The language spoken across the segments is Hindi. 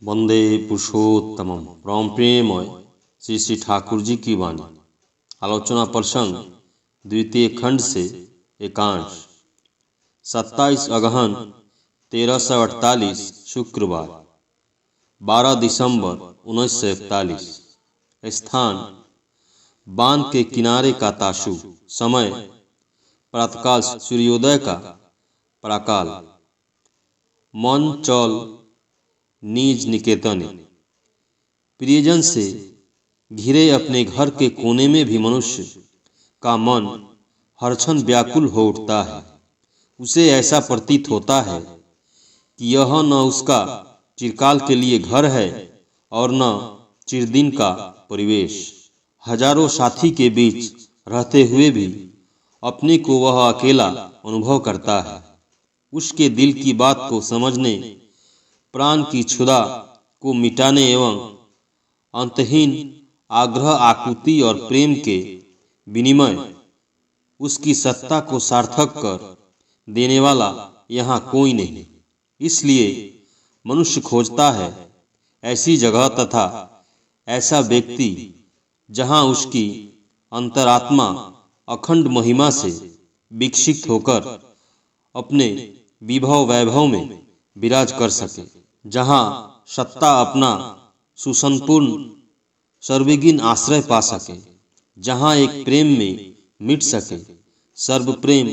वंदे पुरुषोत्तमम। राम प्रेमय श्री श्री ठाकुर जी की वाणी। आलोचना प्रसंग द्वितीय खंड से एकांश। 27 अगहन 1348 शुक्रवार, 12 दिसंबर 1941। स्थान बांध के किनारे का ताशु। समय प्रातःकाल सूर्योदय का प्राकाल। मन चौल निज निकेतन। प्रियजन से घिरे अपने घर के कोने में भी मनुष्य का मन हर क्षण व्याकुल हो उठता है। उसे ऐसा प्रतीत होता है कि यह न उसका चिरकाल के लिए घर है और न चिरदिन का परिवेश। हजारों साथी के बीच रहते हुए भी अपने को वह अकेला अनुभव करता है। उसके दिल की बात को समझने, प्राण की क्षुधा को मिटाने एवं अंतहीन आग्रह, आकुति और प्रेम के विनिमय उसकी सत्ता को सार्थक कर देने वाला यहाँ कोई नहीं। इसलिए मनुष्य खोजता है ऐसी जगह तथा ऐसा व्यक्ति जहाँ उसकी अंतरात्मा अखंड महिमा से विकसित होकर अपने विभव वैभव में विराज कर सके, जहाँ सत्ता अपना सुसंपूर्ण सर्वगिन आश्रय पा सके, जहाँ एक प्रेम में मिट सके सर्व प्रेम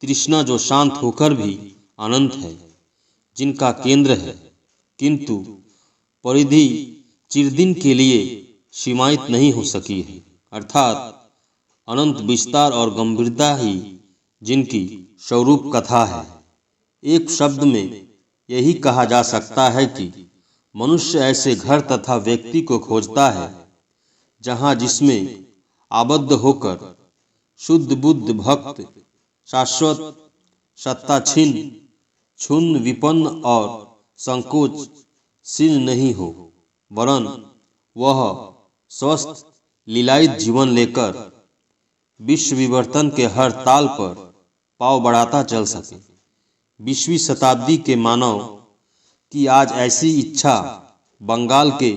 तृष्णा, जो शांत होकर भी अनंत है, जिनका केंद्र है किंतु परिधि चिरदिन के लिए सीमायित नहीं हो सकी है, अर्थात अनंत विस्तार और गंभीरता ही जिनकी स्वरूप कथा है। एक शब्द में यही कहा जा सकता है कि मनुष्य ऐसे घर तथा व्यक्ति को खोजता है जहाँ जिसमें आबद्ध होकर शुद्ध बुद्ध भक्त शाश्वत सत्ता क्षुण्ण विपन्न और संकोच शील नहीं हो, वरन वह स्वस्थ लीलायित जीवन लेकर विश्व विवर्तन के हर ताल पर पांव बढ़ाता चल सके। 20वीं शताब्दी के मानव की आज ऐसी इच्छा बंगाल के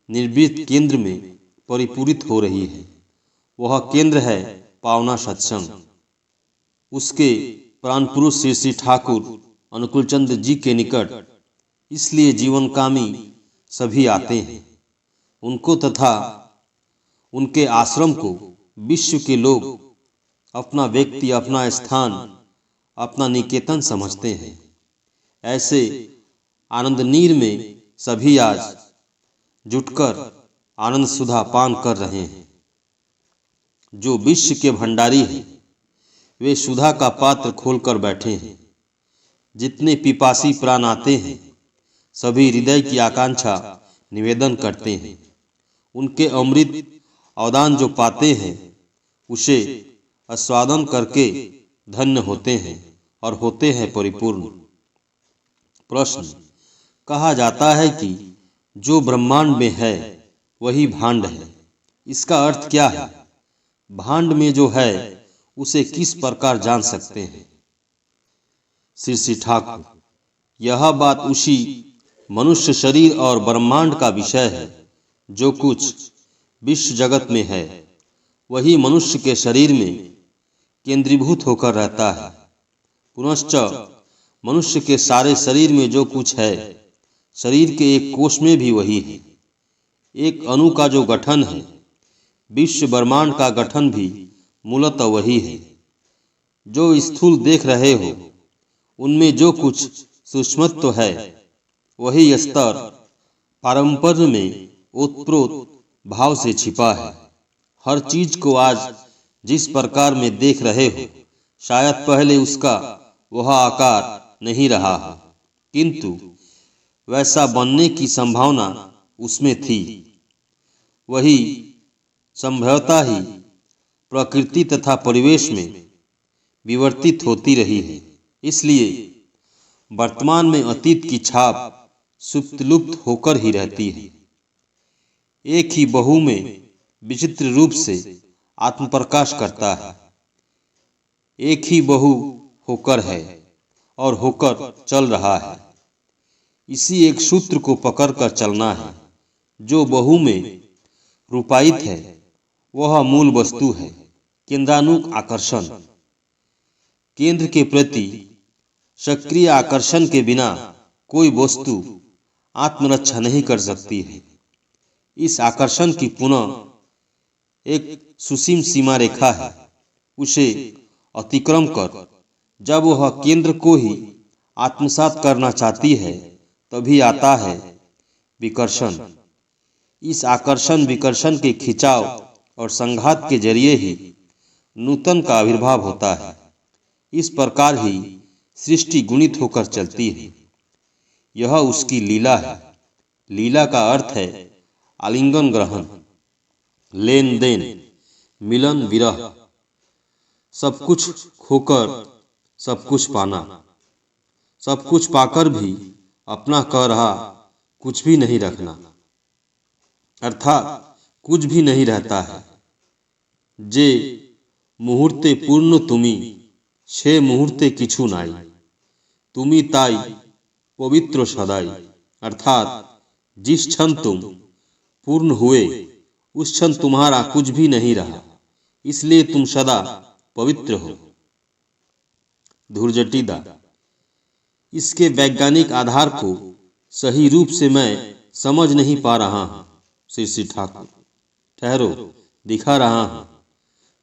निर्वृत्त केंद्र में परिपूरित हो रही है। वह केंद्र है पावना सत्संग। उसके प्राण पुरुष श्री श्री ठाकुर अनुकूलचंद्र जी के निकट इसलिए जीवनकामी सभी आते हैं। उनको तथा उनके आश्रम को विश्व के लोग अपना व्यक्ति, अपना स्थान, अपना निकेतन समझते हैं। ऐसे आनंद नीर में सभी आज जुटकर आनंद सुधा पान कर रहे हैं। जो विश्व के भंडारी हैं वे सुधा का पात्र खोलकर बैठे हैं। जितने पिपासी प्राण आते हैं सभी हृदय की आकांक्षा निवेदन करते हैं। उनके अमृत अवदान जो पाते हैं उसे आस्वादन करके धन्य होते हैं और होते हैं परिपूर्ण। प्रश्न: कहा जाता है कि जो ब्रह्मांड में है वही भांड है। इसका अर्थ क्या है? भांड में जो है उसे किस प्रकार जान सकते हैं? श्री श्री ठाकुर: यह बात उसी मनुष्य शरीर और ब्रह्मांड का विषय है। जो कुछ विश्व जगत में है वही मनुष्य के शरीर में केंद्रीभूत होकर रहता है। पुनश्च मनुष्य के सारे शरीर में जो कुछ है शरीर के एक कोष में भी वही है। एक अणु का जो गठन है विश्व ब्रह्मांड का गठन भी मूलतः वही है। जो स्थूल देख रहे हो उनमें जो कुछ सूक्ष्मत्व है वही स्तर पारंपर्य में ओतप्रोत भाव से छिपा है। हर चीज को आज जिस प्रकार में देख रहे हो शायद पहले उसका वह आकार नहीं रहा है, किंतु वैसा बनने की संभावना उसमें थी। वही संभवतः ही प्रकृति तथा परिवेश में विवर्तित होती रही है। इसलिए वर्तमान में अतीत की छाप सुप्त होकर ही रहती है। एक ही बहु में विचित्र रूप से आत्मप्रकाश करता है। एक ही बहु होकर है और होकर चल रहा है। इसी एक सूत्र को पकड़कर चलना है। जो बहु में रूपायित है वह मूल वस्तु है। केंद्रानुक आकर्षण। केंद्र के प्रति सक्रिय आकर्षण के बिना कोई वस्तु आत्मरक्षा नहीं कर सकती है। इस आकर्षण की पुनः एक सुसीम सीमा रेखा है। उसे अतिक्रम कर जब वह केंद्र को ही आत्मसात करना चाहती है तभी आता है विकर्षण। इस आकर्षण विकर्षण के खिंचाव और संघात के जरिए ही नूतन का आविर्भाव होता है। इस प्रकार ही सृष्टि गुणित होकर चलती है। यह उसकी लीला है। लीला का अर्थ है आलिंगन ग्रहण, लेन देन, मिलन विरह, सब कुछ खोकर सब कुछ पाना, सब कुछ पाकर भी अपना कह रहा कुछ भी नहीं रखना, अर्थात कुछ भी नहीं रहता है। जे मुहूर्ते पूर्ण तुमी छे मुहूर्ते किछु नाई, तुमी ताई पवित्र सदाई, अर्थात जिस क्षण तुम पूर्ण हुए उस क्षण तुम्हारा कुछ भी नहीं रहा, इसलिए तुम सदा पवित्र हो। धुरजटीदा। इसके वैज्ञानिक आधार को सही रूप से मैं समझ नहीं पा रहा हूँ। श्री ठाकुर। ठहरो, दिखा रहा हूँ।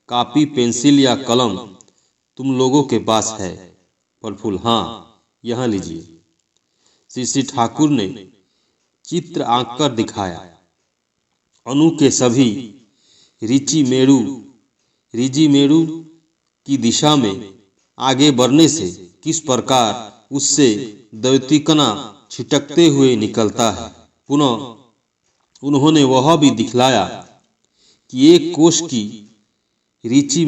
कापी पेंसिल या कलम तुम लोगों के पास है। प्रफुल्ल। हाँ, यहाँ लीजिए। श्री ठाकुर ने चित्र आंक कर दिखाया। अनु के सभी रिजी मेरू की दिशा में आगे बढ़ने से किस प्रकार उससे दैवतिकना छिटकते हुए निकलता है। पुनः उन्होंने वह भी दिखलाया कि एक कोश की रिची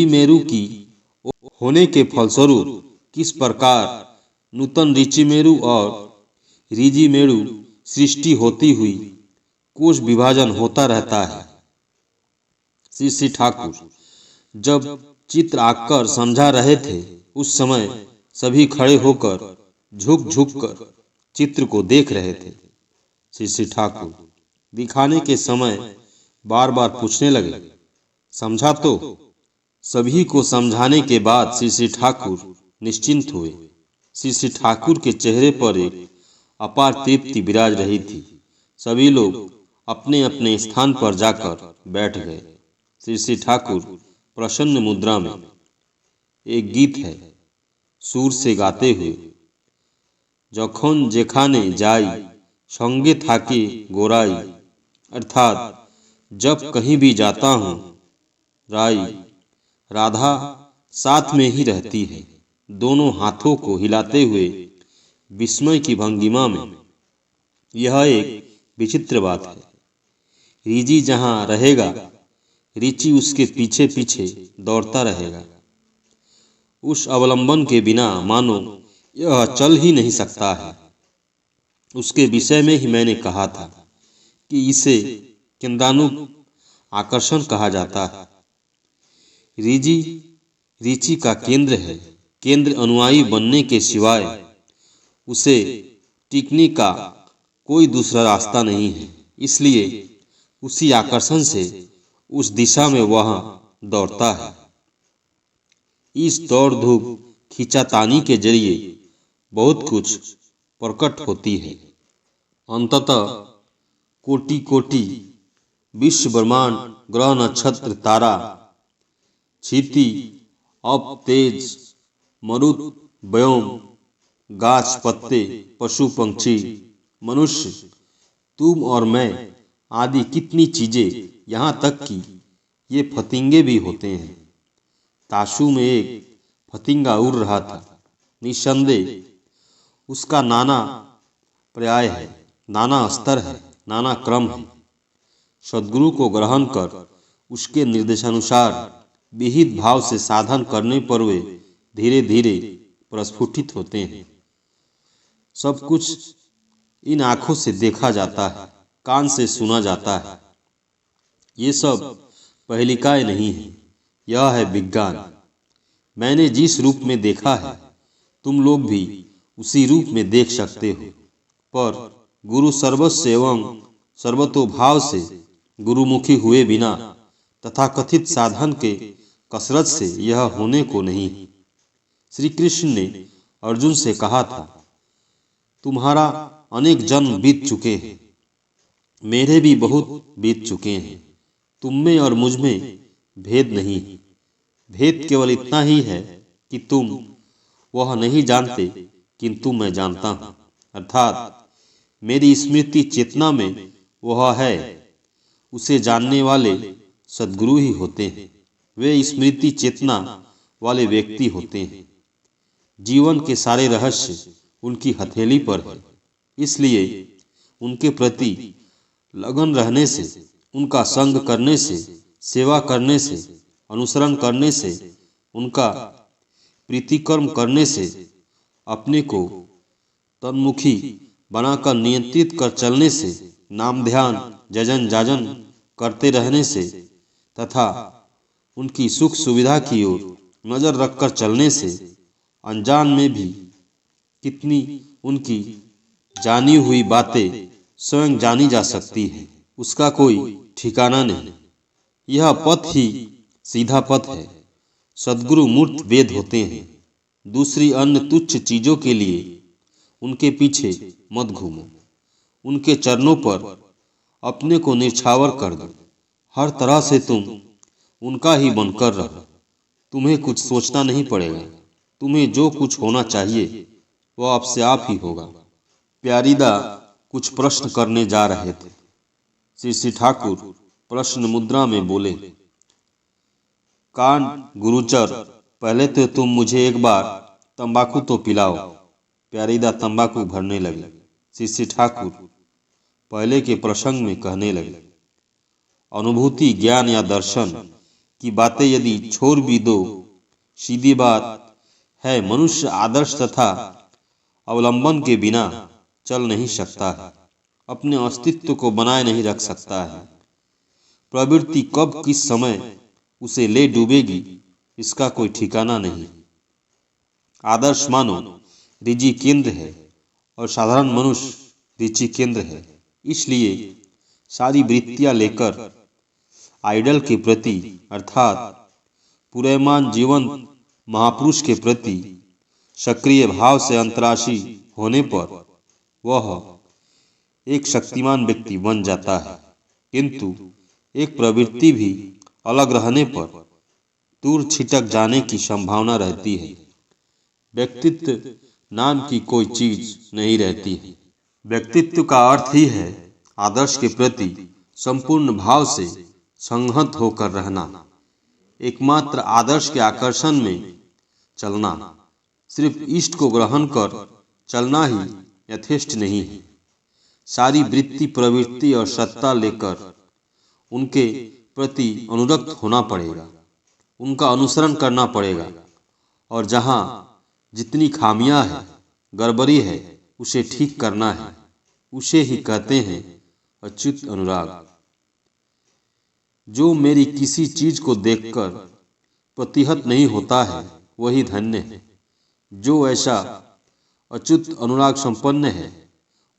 मेरू की होने के फलस्वरूप किस प्रकार नूतन रिचिमेरु और रिजिमेरु सृष्टि होती हुई कोश विभाजन होता रहता है। श्री ठाकुर जब चित्र आकर समझा रहे थे उस समय सभी खड़े होकर झुक झुक कर चित्र को देख रहे थे। श्री ठाकुर दिखाने के समय बार बार पूछने लगे, समझा तो? सभी को समझाने के बाद श्री ठाकुर निश्चिंत हुए। श्री ठाकुर के चेहरे पर एक अपार तृप्ति विराज रही थी। सभी लोग अपने अपने स्थान पर जाकर बैठ गए। श्री ठाकुर प्रसन्न मुद्रा में। एक गीत है सुर से गाते हुए, जखन जेखाने जाई संगे थाके गोराई, अर्थात जब कहीं भी जाता हूँ राई, राधा साथ में ही रहती है, दोनों हाथों को हिलाते हुए विस्मय की भंगिमा में। यह एक विचित्र बात है। रिजी जहाँ रहेगा रिची उसके पीछे पीछे दौड़ता रहेगा। उस अवलंबन के बिना मानो यह चल ही नहीं सकता है। उसके विषय में ही मैंने कहा था कि इसे केंद्रानुक आकर्षण कहा जाता है। रिची का केंद्र है। केंद्र अनुयायी बनने के सिवाय उसे टिकने का कोई दूसरा रास्ता नहीं है। इसलिए उसी आकर्षण से उस दिशा में वह दौड़ता है। इस दौड़ धूप खींचातानी के जरिए बहुत कुछ प्रकट होती है। अंततः कोटि कोटि विश्व ब्रह्मांड ग्रह नक्षत्र तारा क्षिति अप तेज मरुत व्योम गाछ पत्ते पशु पंक्षी मनुष्य तुम और मैं आदि कितनी चीजें, यहाँ तक कि ये फतिंगे भी होते हैं। ताशु में एक फतिंगा उड़ रहा था। निस्संदेह उसका नाना पर्याय है, नाना स्तर है, नाना क्रम है। सद्गुरु को ग्रहण कर उसके निर्देशानुसार विहित भाव से साधन करने पर वे धीरे धीरे प्रस्फुटित होते हैं। सब कुछ इन आंखों से देखा जाता है, कान से सुना जाता है। ये सब पहलिकाएं नहीं है, यह है विज्ञान। मैंने जिस रूप में देखा है तुम लोग भी उसी रूप में देख सकते हो। पर गुरु सर्वस्व एवं सर्वतोभाव से गुरुमुखी हुए बिना तथाकथित साधन के कसरत से यह होने को नहीं। श्री कृष्ण ने अर्जुन से कहा था, तुम्हारा अनेक जन्म बीत चुके हैं, मेरे भी बहुत बीत चुके हैं। तुम में और मुझ में भेद नहीं, भेद केवल इतना ही है कि तुम वह नहीं जानते किंतु मैं जानता हूँ। अर्थात मेरी स्मृति चेतना में वह है, उसे जानने वाले सद्गुरु ही होते हैं। वे स्मृति चेतना वाले व्यक्ति होते हैं। जीवन के सारे रहस्य उनकी हथेली पर है। इसलिए उनके प्रति लगन रहने से, उनका संग करने से, सेवा करने से, अनुसरण करने से, उनका प्रीतिकर्म करने से, अपने को तन्मुखी बनाकर नियंत्रित कर चलने से, नाम ध्यान जजन जाजन करते रहने से तथा उनकी सुख सुविधा की ओर नजर रखकर चलने से अनजान में भी कितनी उनकी जानी हुई बातें स्वयं जानी जा सकती है, उसका कोई ठिकाना नहीं। यह पथ ही सीधा पथ है। सद्गुरु मूर्त वेद होते हैं। दूसरी अन्य तुच्छ चीजों के लिए उनके पीछे मत घूमो। उनके चरणों पर अपने को निछावर कर दो। हर तरह से तुम उनका ही बनकर रहो। तुम्हें कुछ सोचना नहीं पड़ेगा। तुम्हें जो कुछ होना चाहिए वह आपसे आप ही होगा। प्यारीदा कुछ प्रश्न करने जा रहे थे। श्री ठाकुर प्रश्न मुद्रा में बोले, कांड गुरुचर, पहले तो तुम मुझे एक बार तंबाकू तो पिलाओ। प्यारीदा तंबाकू भरने लगे। श्री ठाकुर पहले के प्रसंग में कहने लगे, अनुभूति, ज्ञान या दर्शन की बातें यदि छोड़ भी दो, सीधी बात है मनुष्य आदर्श तथा अवलंबन के बिना चल नहीं सकता है, अपने अस्तित्व को बनाए नहीं रख सकता है। प्रवृत्ति कब किस समय उसे ले डूबेगी इसका कोई ठिकाना नहीं। आदर्श मानो रिजी केंद्र है और साधारण मनुष्य रिचि केंद्र है। इसलिए सारी वृत्तियां लेकर आइडल के प्रति अर्थात पूर्यमान जीवन महापुरुष के प्रति सक्रिय भाव से अंतराशी होने पर वह एक शक्तिमान व्यक्ति बन जाता है। किंतु एक प्रवृत्ति भी अलग रहने पर दूर छिटक जाने की संभावना रहती है। व्यक्तित्व नाम की कोई चीज नहीं रहती है। व्यक्तित्व का अर्थ ही है आदर्श के प्रति संपूर्ण भाव से संहत होकर रहना। एकमात्र आदर्श के आकर्षण में चलना, सिर्फ इष्ट को ग्रहण कर चलना ही यथेष्ट नहीं है। सारी वृत्ति, प्रवृत्ति और सत्ता लेकर उनके प्रति अनुरक्त होना पड़ेगा, उनका अनुसरण करना पड़ेगा और जहाँ जितनी खामियां है, गड़बड़ी है, उसे ठीक करना है। उसे ही कहते हैं अच्युत अनुराग। जो मेरी किसी चीज को देखकर प्रतिहत नहीं होता है वही धन्य है। जो ऐसा अच्युत अनुराग संपन्न है,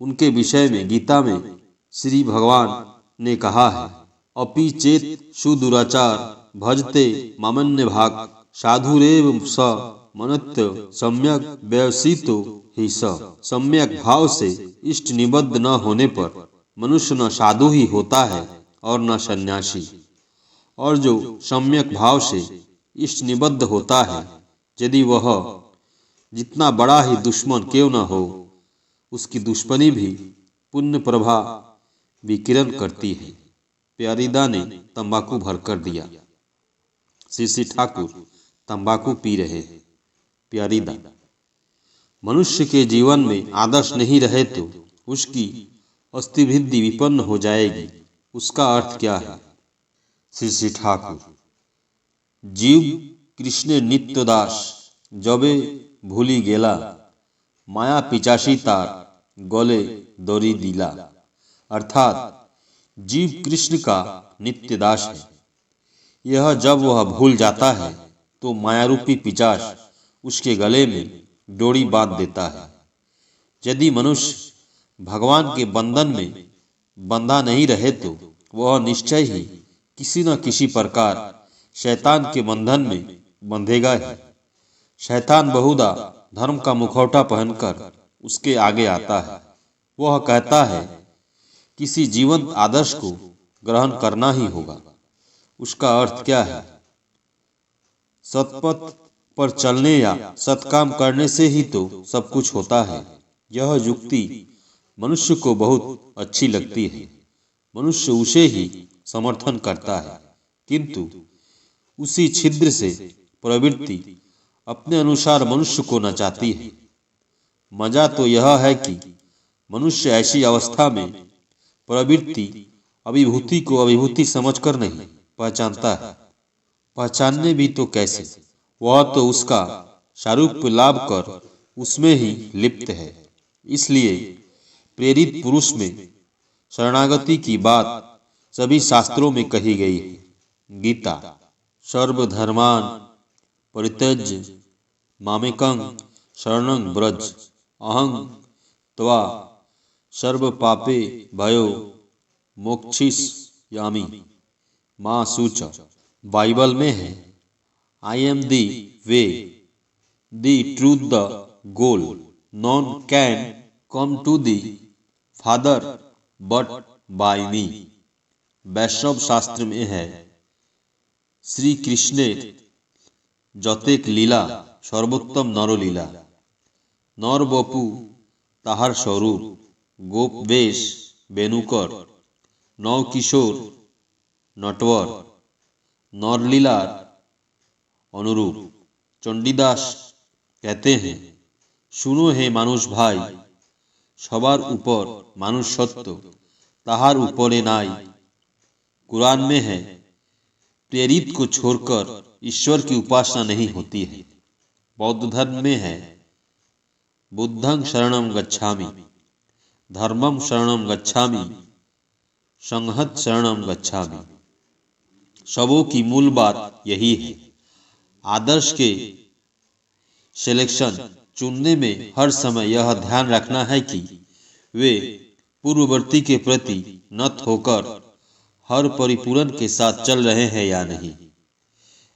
उनके विषय में गीता में श्री भगवान ने कहा है, अपि चेत सुदुराचार भजते मामन्य भाग साधुरेव स मनत्य सम्यक व्यवसितो ही स। सम्यक भाव से इष्ट निबद्ध न होने पर मनुष्य न साधु ही होता है और न सन्यासी। और जो सम्यक भाव से इष्ट निबद्ध होता है, यदि वह जितना बड़ा ही दुश्मन क्यों न हो, उसकी दुश्मनी भी पुण्य प्रभा विकिरण करती है। प्यारीदा ने तंबाकू भर कर दिया। श्री ठाकुर तंबाकू पी रहे हैं। प्यारीदा, मनुष्य के जीवन में आदर्श नहीं रहे तो उसकी अस्थिवृद्धि विपन्न हो जाएगी। उसका अर्थ क्या है? श्री ठाकुर, जीव कृष्ण नित्य दास जबे भूली गेला, माया पिचासी तार गले दौरी दिला। अर्थात जीव कृष्ण का नित्य दास है। यह जब वह भूल जाता है तो मायारूपी पिचास उसके गले में डोरी बांध देता है। यदि मनुष्य भगवान के बंधन में बंधा नहीं रहे तो वह निश्चय ही किसी न किसी प्रकार शैतान के बंधन में बंधेगा ही। शैतान बहुधा धर्म का मुखौटा पहनकर उसके आगे आता है। वह कहता है किसी जीवंत आदर्श को ग्रहण करना ही होगा। उसका अर्थ क्या है? सतपथ पर चलने या सत्काम करने से ही तो सब कुछ होता है। यह युक्ति मनुष्य को बहुत अच्छी लगती है। मनुष्य उसे ही समर्थन करता है, किंतु उसी छिद्र से प्रवृत्ति अपने अनुसार मनुष्य को नचाती है। मजा तो यह है कि मनुष्य ऐसी अवस्था में प्रवृत्ति अभिभूति को अभिभूति समझकर नहीं पहचानता है। पहचानने भी तो कैसे? वह तो उसका सारूप्य लाभ कर उसमें ही लिप्त है। इसलिए प्रेरित पुरुष में शरणागति की बात सभी शास्त्रों में कही गई है। गीता सर्वधर्मान् परित्यज्य मामेकं शरणं व्रज अहं त्वा सर्व पापे भयो मोक्षयिष्यामि मा शुच। बाइबल में है I am the way the truth the goal none can come to the father but by me. Vaishnava शास्त्र में है श्री कृष्णे जतेक लीला सर्वोत्तम नरलीला। नर बपू ताहार स्वरूप गोप वेश बेनुकर नव किशोर नटवर नरलीलार अनुरूप। चंडीदास कहते हैं सुनो हे मानुष भाई सबार ऊपर मानुष सत्य ताहार ऊपरे नाई। कुरान में है प्रेरित को छोड़कर ईश्वर की उपासना नहीं होती है। बौद्ध धर्म में है बुद्धं शरणं गच्छामि धर्मं शरणं गच्छामि संघं शरणं गच्छामि। सबों की मूल बात यही है। आदर्श के सिलेक्शन चुनने में हर समय यह ध्यान रखना है कि वे पूर्ववर्ती के प्रति नत होकर हर परिपूरण के साथ चल रहे हैं या नहीं।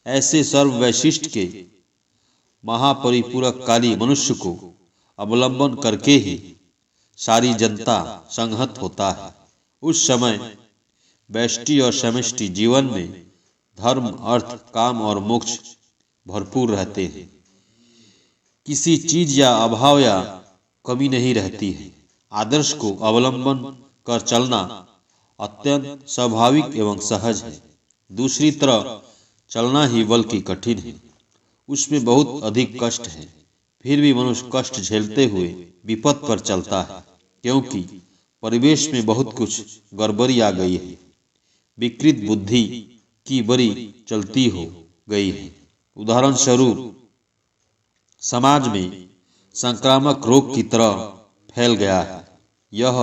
ऐसे सर्ववैशिष्ट के महापरिपूरककारी मनुष्य को अवलंबन करके ही सारी जनता संहत होता है। उस समय व्यष्टि और समष्टि जीवन में धर्म अर्थ काम और मोक्ष भरपूर रहते हैं। किसी चीज या अभाव या कमी नहीं रहती है। आदर्श को अवलंबन कर चलना अत्यंत स्वाभाविक एवं सहज है। दूसरी तरफ चलना ही बल्कि कठिन है। उसमें बहुत अधिक कष्ट है। फिर भी मनुष्य कष्ट झेलते हुए विपद पर चलता है, क्योंकि परिवेश में बहुत कुछ गड़बड़ी आ गई है। विकृत बुद्धि की बड़ी चलती हो गई है। उदाहरण स्वरूप समाज में संक्रामक रोग की तरह फैल गया है। यह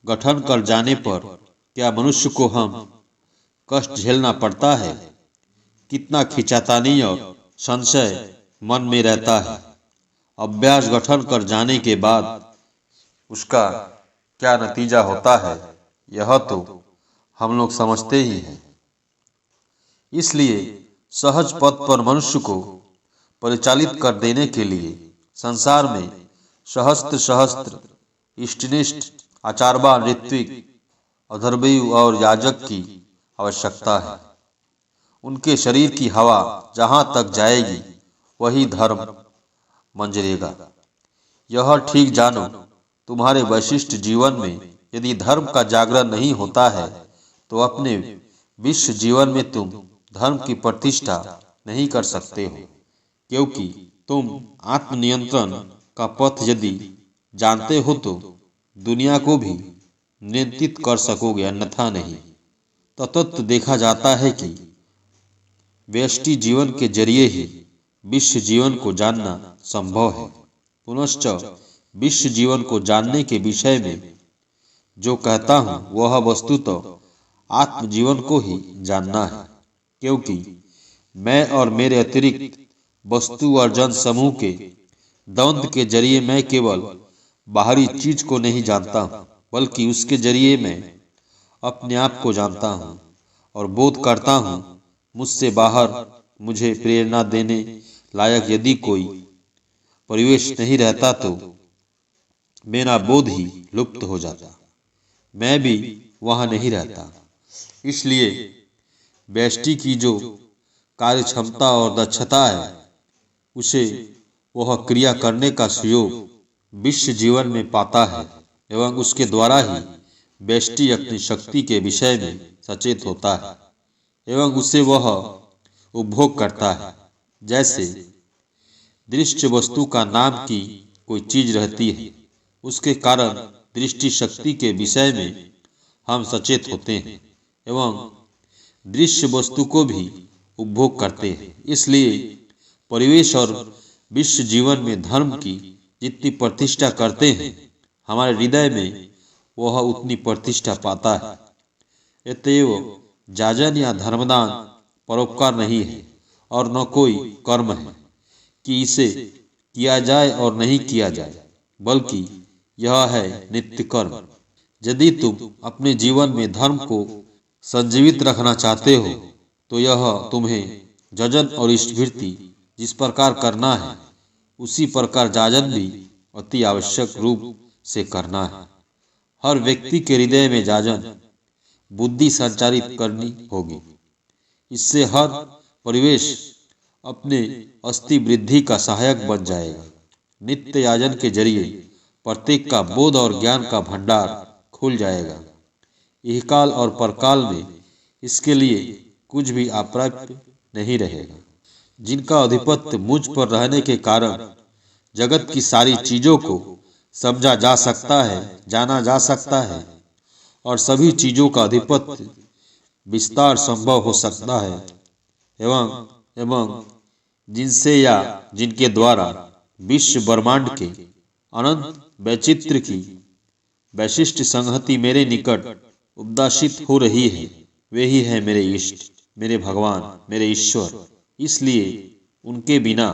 गठन कर जाने पर क्या मनुष्य को हम कष्ट झेलना पड़ता है? कितना खिंचातानी और संशय मन में रहता है। अभ्यास गठन कर जाने के बाद उसका क्या नतीजा होता है यह तो हम लोग समझते ही हैं। इसलिए सहज पथ पर मनुष्य को परिचालित कर देने के लिए संसार में सहस्त्र सहस्त्र इष्टनिष्ठ आचार्यवान ऋत्विक अधर्वयु और याजक की आवश्यकता है। उनके शरीर की हवा जहाँ तक जाएगी वही धर्म मंजरेगा। यह ठीक जानो तुम्हारे वैशिष्ट जीवन में यदि धर्म का जागरण नहीं होता है तो अपने विश्व जीवन में तुम धर्म की प्रतिष्ठा नहीं कर सकते हो, क्योंकि तुम आत्मनियंत्रण का पथ यदि जानते हो तो दुनिया को भी नियंत्रित कर सकोगे, अन्यथा नहीं। तत्व देखा जाता है कि व्यष्टि जीवन के जरिए ही विश्व जीवन को जानना संभव है। पुनश्च विश्व जीवन को जानने के विषय में जो कहता हूँ वह वस्तुतः आत्मजीवन को ही जानना है, क्योंकि मैं और मेरे अतिरिक्त वस्तु और जन समूह के द्वंद्व के जरिए मैं केवल बाहरी चीज को नहीं जानता हूँ, बल्कि उसके जरिए मैं अपने आप को जानता हूँ और बोध करता हूँ। मुझसे बाहर मुझे प्रेरणा देने लायक यदि कोई परिवेश नहीं रहता तो मेरा बोध ही लुप्त हो जाता, मैं भी वहां नहीं रहता। इसलिए व्यष्टि की जो कार्य क्षमता और दक्षता है, उसे वह क्रिया करने का सुयोग विश्व जीवन में पाता है एवं उसके द्वारा ही व्यष्टि अपनी शक्ति के विषय में सचेत होता है एवं उसे वह उपभोग करता है। जैसे दृश्य वस्तु का नाम की कोई चीज रहती है, उसके कारण दृष्टि शक्ति के विषय में हम सचेत होते हैं एवं दृश्य वस्तु को भी उपभोग करते हैं। इसलिए परिवेश और विश्व जीवन में धर्म की जितनी प्रतिष्ठा करते हैं, हमारे हृदय में वह उतनी प्रतिष्ठा पाता है। अतएव जाजन या धर्मदान परोपकार नहीं है और न कोई कर्म है कि इसे किया जाए और नहीं किया जाए, बल्कि यह है नित्य कर्म। यदि तुम अपने जीवन में धर्म को संजीवित रखना चाहते हो तो यह तुम्हें जजन और स्मृति जिस प्रकार करना है, उसी प्रकार जाजन भी अति आवश्यक रूप से करना है। हर व्यक्ति के हृदय में जाजन बुद्धि संचारित करनी होगी। इससे हर परिवेश अपने अस्थि वृद्धि का सहायक बन जाएगा। नित्य याजन के जरिए प्रत्येक का बोध और ज्ञान का भंडार खुल जाएगा। इहकाल और परकाल में इसके लिए कुछ भी अप्राप्य नहीं रहेगा। जिनका अधिपत्य मुझ पर रहने के कारण जगत की सारी चीजों को समझा जा सकता है, जाना जा सकता है और सभी चीजों का अधिपत्य विस्तार संभव हो सकता है एवं जिनसे या जिनके द्वारा विश्व ब्रह्मांड के अनंत वैचित्र की वैशिष्ट संहति मेरे निकट उपदाशित हो रही है, वे ही है मेरे इष्ट, मेरे भगवान, मेरे ईश्वर। इसलिए उनके बिना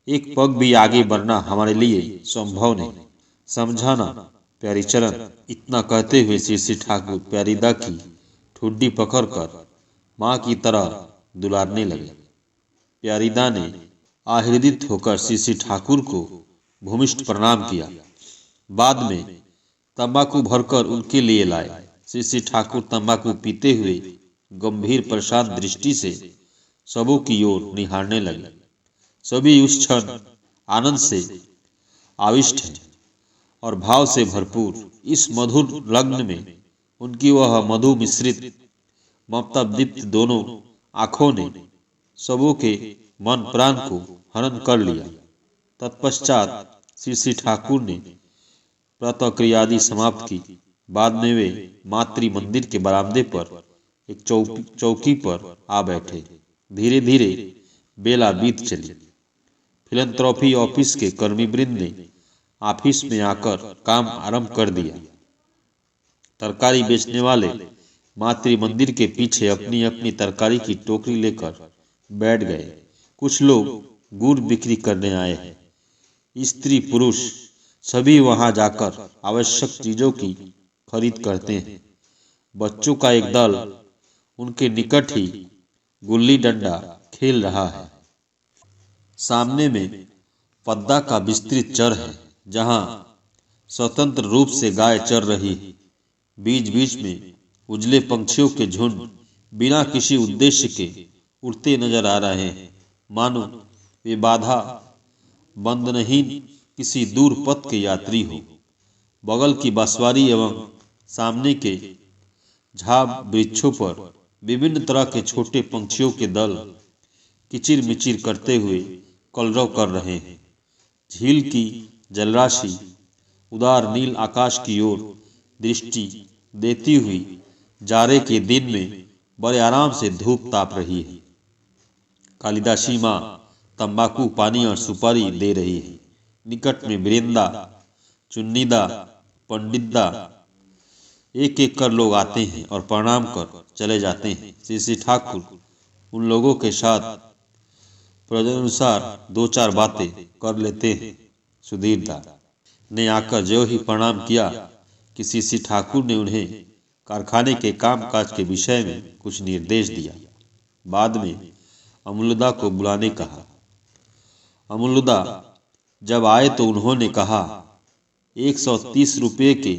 एक पग भी आगे बढ़ना हमारे लिए संभव नहीं। समझाना प्यारी चरण। इतना कहते हुए श्री ठाकुर प्यारीदा की ठुड्डी पकड़कर माँ की तरह दुलारने लगे। प्यारीदा ने आहृदित होकर श्री ठाकुर को भूमिष्ठ प्रणाम किया। बाद में तंबाकू भरकर उनके लिए लाए। श्री ठाकुर तंबाकू पीते हुए गंभीर प्रशांत दृष्टि से सबों की ओर निहारने लगे। सभी उस क्षण आनंद से आविष्ट हैं और भाव से भरपूर। इस मधुर लग्न में उनकी वह मधु मिश्रित ममता दीप्त दोनों आंखों ने सबों के मन प्राण को हरण कर लिया। तत्पश्चात श्री ठाकुर ने प्रातः क्रियादि समाप्त की। बाद में वे मातृ मंदिर के बरामदे पर एक चौकी पर आ बैठे। धीरे धीरे बेला बीत चली। फिलंथ्रॉपी ऑफिस के कर्मीवृंद ने ऑफिस में आकर काम आरंभ कर दिया। तरकारी बेचने वाले मातृ मंदिर के पीछे अपनी अपनी तरकारी की टोकरी लेकर बैठ गए। कुछ लोग गुड़ बिक्री करने आए हैं। स्त्री पुरुष सभी वहां जाकर आवश्यक चीजों की खरीद करते हैं। बच्चों का एक दल उनके निकट ही गुल्ली डंडा खेल रहा है। सामने में पद्दा का विस्तृत चर है, जहां स्वतंत्र रूप से गाय चर रही है। बीच बीच में उजले पंछियों के झुंड बिना किसी उद्देश्य के उड़ते नजर आ रहे हैं, मानो वे बाधा बंधनहीन किसी दूर पथ के यात्री हो। बगल की बांसवारी एवं सामने के झाड़ वृक्षों पर विभिन्न तरह के छोटे पंछियों के दल किचिर मिचिर करते हुए कलरव कर रहे हैं। झील की जलराशि उदार नील आकाश की ओर दृष्टि देती हुई जाड़े के दिन में बड़े आराम से धूप ताप रही है। कालिदासी माँ तंबाकू, पानी और सुपारी दे रही है। निकट में वीरेंदा, चुन्नीदा, पंडितदा एक एक कर लोग आते हैं और प्रणाम कर चले जाते हैं। श्री ठाकुर उन लोगों के साथ प्रयोजनानुसार दो चार बातें कर लेते हैं। सुधीरदा, ने आकर ज्यों ही प्रणाम किया कि श्री ठाकुर ने उन्हें कारखाने के कामकाज के विषय में कुछ निर्देश दिया। बाद में अमूल्यदा को बुलाने कहा। अमूल्यदा जब आए तो उन्होंने कहा, 130 रुपये के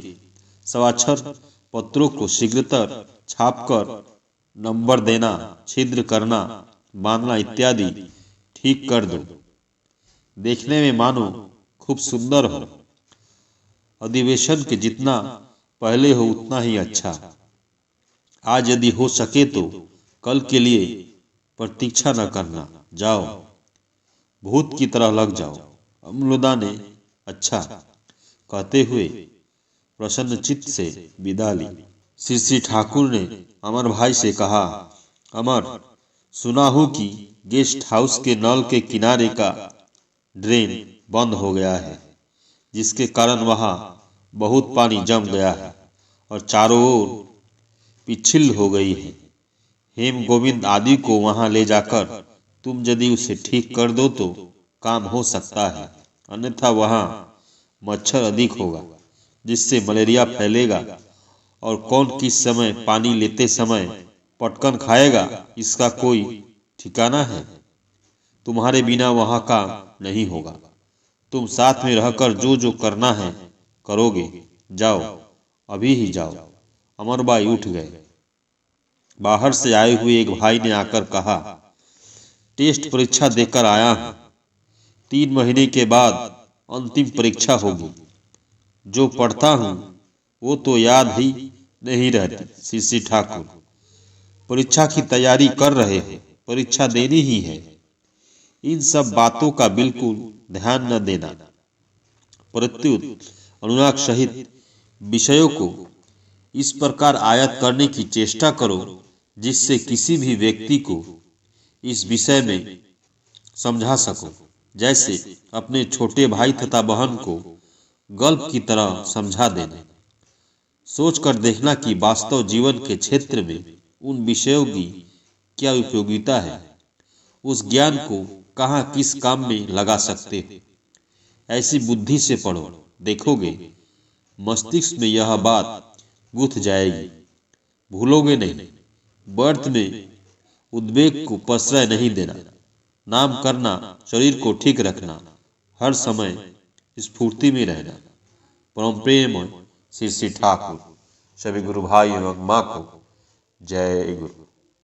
स्वाक्षर पत्रों को शीघ्रतर छापकर नंबर देना, छिद्र करना, बांधना इत्यादि ठीक कर दो। देखने में मानो खूब सुंदर हो। अधिवेशन के जितना पहले हो उतना ही अच्छा। आज यदि हो सके तो कल के लिए प्रतीक्षा न करना, जाओ, भूत की तरह लग जाओ। अमूल्यदा ने अच्छा कहते हुए प्रसन्नचित्त से विदा ली। श्री ठाकुर ने अमर भाई से कहा, अमर, सुना हूं कि गेस्ट हाउस के नल के किनारे का ड्रेन बंद हो गया है, जिसके कारण वहां बहुत पानी जम गया है और चारों ओर पिछिल हो गई है। हेम गोविंद आदि को वहां ले जाकर तुम यदि उसे ठीक कर दो तो काम हो सकता है, अन्यथा वहां मच्छर अधिक होगा, जिससे मलेरिया फैलेगा और कौन किस समय पानी लेते समय पटकन खाएगा, इसका कोई ठिकाना है। तुम्हारे बिना वहां काम नहीं होगा। तुम साथ में रहकर जो जो करना है करोगे। जाओ, अभी ही जाओ। अमरबाई उठ गए। बाहर से आए हुए एक भाई ने आकर कहा, टेस्ट परीक्षा देकर आया हूं। 3 महीने के बाद अंतिम परीक्षा होगी। जो पढ़ता हूं वो तो याद ही नहीं रहती। श्री ठाकुर, परीक्षा की तैयारी कर रहे हो, परीक्षा देनी ही है। इन सब बातों का बिल्कुल ध्यान न देना। प्रत्युत अनुराग सहित विषयों को इस प्रकार आयत्त करने की चेष्टा करो जिससे किसी भी व्यक्ति को इस विषय में समझा सको, जैसे अपने छोटे भाई तथा बहन को गल्प की तरह समझा देना। सोच कर देखना कि वास्तव जीवन के क्षेत्र में उन विषयों की क्या उपयोगिता है, उस ज्ञान को कहाँ किस काम में लगा सकते हो। ऐसी बुद्धि से पढ़ो, देखोगे मस्तिष्क में यह बात गुथ जाएगी, भूलोगे नहीं। व्यर्थ में उद्वेग को प्रश्रय नहीं देना। नाम करना, शरीर को ठीक रखना, हर समय स्फूर्ति में रहना। परम प्रेम श्री ठाकुर। सभी गुरु भाई एवं माँ को जय गुरु।